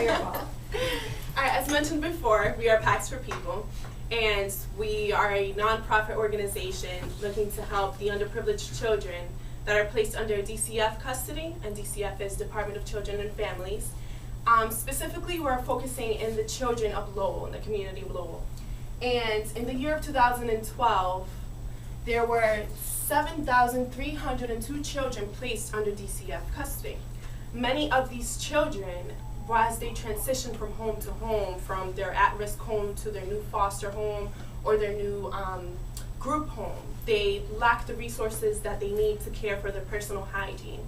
All right, as mentioned before, we are Packs for People, and we are a nonprofit organization looking to help the underprivileged children that are placed under DCF custody, and DCF is Department of Children and Families. Specifically, we're focusing in the children of Lowell, in the community of Lowell. And in the year of 2012, there were 7,302 children placed under DCF custody. Many of these children, as they transition from home to home, from their at-risk home to their new foster home or their new group home, they lack the resources that they need to care for their personal hygiene.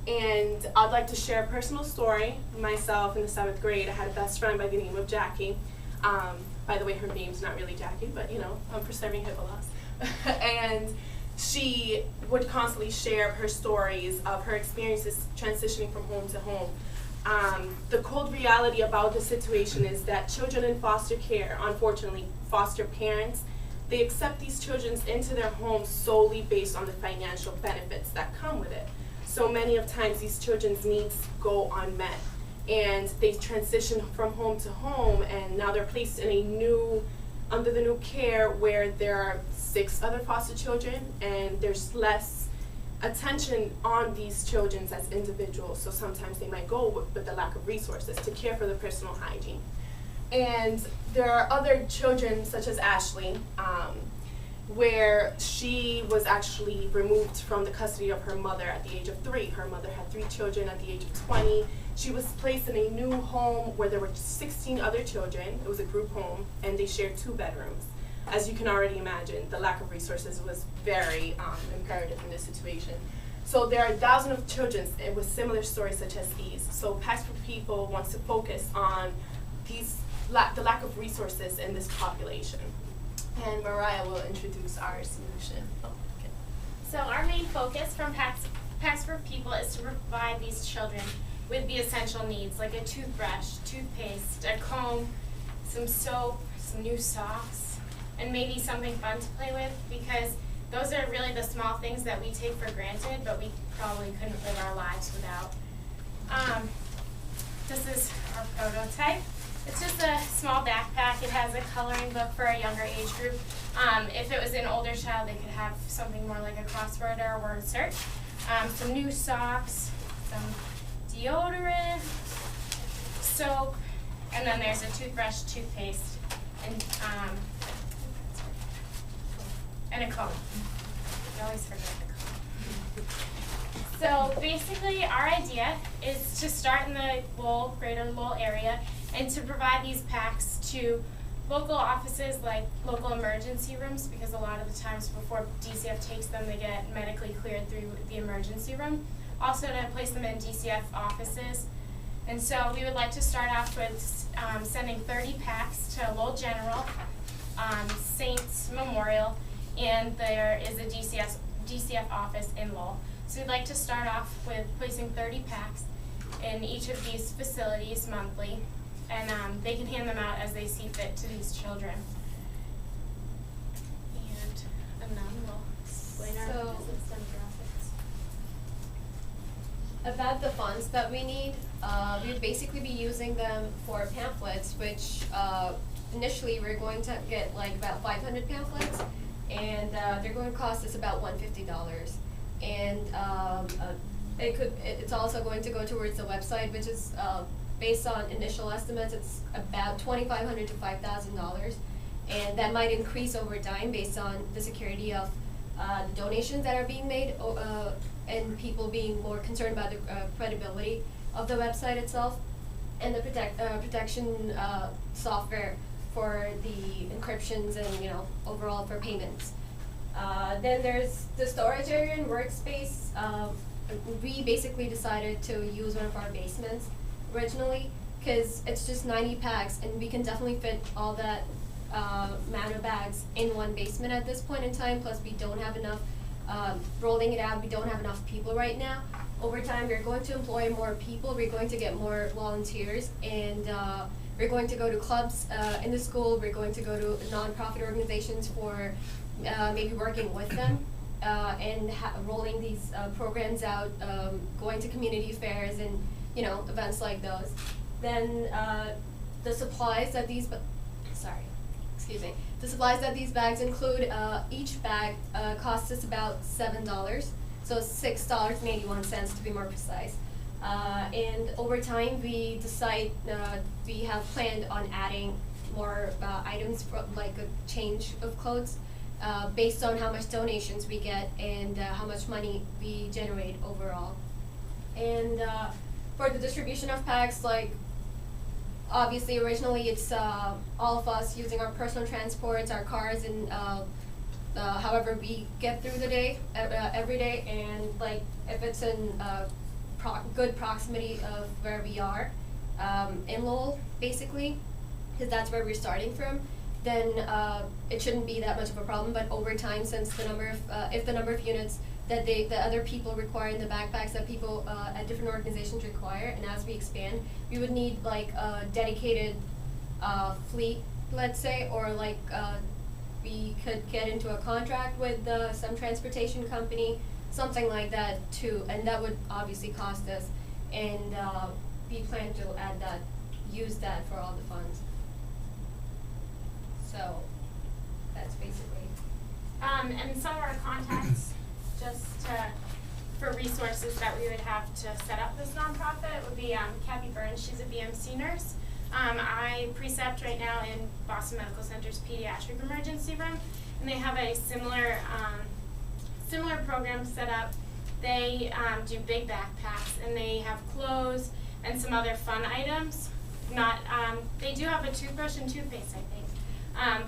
And I'd like to share a personal story. Myself, in the 7th grade, I had a best friend by the name of Jackie. By the way, her name's not really Jackie, but you know, I'm preserving HIPAA laws. And she would constantly share her stories of her experiences transitioning from home to home. The cold reality about the situation is that children in foster care, unfortunately, foster parents, they accept these children into their homes solely based on the financial benefits that come with it. So many of times these children's needs go unmet, and they transition from home to home, and now they're placed in under the new care where there are 6 other foster children, and there's less attention on these children as individuals. So sometimes they might go with the lack of resources to care for their personal hygiene. And there are other children, such as Ashley, where she was actually removed from the custody of her mother at the age of 3. Her mother had 3 children at the age of 20. She was placed in a new home where there were 16 other children. It was a group home, and they shared 2 bedrooms. As you can already imagine, the lack of resources was very imperative in this situation. So there are thousands of children with similar stories such as these. So Packs for People wants to focus on the lack of resources in this population. And Mariah will introduce our solution. So our main focus from Packs for People is to provide these children with the essential needs, like a toothbrush, toothpaste, a comb, some soap, some new socks, and maybe something fun to play with, because those are really the small things that we take for granted, but we probably couldn't live our lives without. This is our prototype. It's just a small backpack. It has a coloring book for a younger age group. If it was an older child, they could have something more like a crossword or a word search. Some new socks, some deodorant, soap, and then there's a toothbrush, toothpaste, and a comb. I always forget the comb. So basically, our idea is to start in the greater Lowell area, and to provide these packs to local offices like local emergency rooms, because a lot of the times before DCF takes them, they get medically cleared through the emergency room. Also to place them in DCF offices. And so we would like to start off with sending 30 packs to Lowell General, Saints Memorial, and there is a DCF office in Lowell. So we'd like to start off with placing 30 packs in each of these facilities monthly, and they can hand them out as they see fit to these children. And Anand will explain our business demographics. About the funds that we need, we would basically be using them for pamphlets, which initially we're going to get like about 500 pamphlets, and they're going to cost us about $150. And it's also going to go towards the website, which is based on initial estimates, it's about $2,500 to $5,000, and that might increase over time based on the security of the donations that are being made, and people being more concerned about the credibility of the website itself, and the protection software for the encryptions and overall for payments. Then there's the storage area and workspace. We basically decided to use one of our basements originally, because it's just 90 packs, and we can definitely fit all that amount of bags in one basement at this point in time. Plus we don't have enough, rolling it out, we don't have enough people right now. Over time we're going to employ more people, we're going to get more volunteers, and we're going to go to clubs in the school, we're going to go to nonprofit organizations for maybe working with them, and rolling these programs out, going to community fairs and events like those. Then the supplies that these the supplies that these bags include, each bag costs us about $7, so $6.81 to be more precise. And over time, we have planned on adding more items, like a change of clothes, based on how much donations we get and how much money we generate overall. And for the distribution of packs, like, obviously originally it's all of us using our personal transports, our cars, and however we get through the day, every day, and like if it's in good proximity of where we are, in Lowell, basically, because that's where we're starting from, then it shouldn't be that much of a problem. But over time, since the number of, if the number of units that the other people require in the backpacks that people at different organizations require, and as we expand, we would need like a dedicated fleet, let's say, or like we could get into a contract with some transportation company, something like that too, and that would obviously cost us, and we plan to use that for all the funds. So that's basically. And some of our contacts, just for resources that we would have to set up this nonprofit, would be Kathy Burns. She's a BMC nurse. I precept right now in Boston Medical Center's pediatric emergency room, and they have a similar program set up. They do big backpacks, and they have clothes and some other fun items. They do have a toothbrush and toothpaste, I think.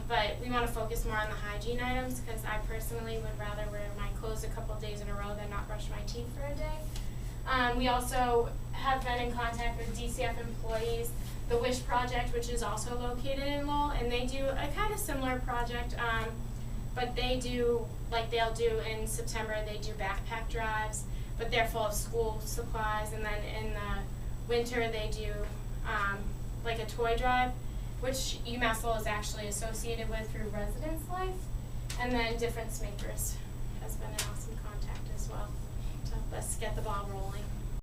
But we want to focus more on the hygiene items, because I personally would rather wear my clothes a couple days in a row than not brush my teeth for a day. We also have been in contact with DCF employees, the WISH project, which is also located in Lowell, and they do a kind of similar project, but they do, like they'll do in September, they do backpack drives, but they're full of school supplies, and then in the winter they do like a toy drive, which UMass Lowell is actually associated with through Residence Life. And then DifferenceMaker has been an awesome contact as well to help us get the ball rolling.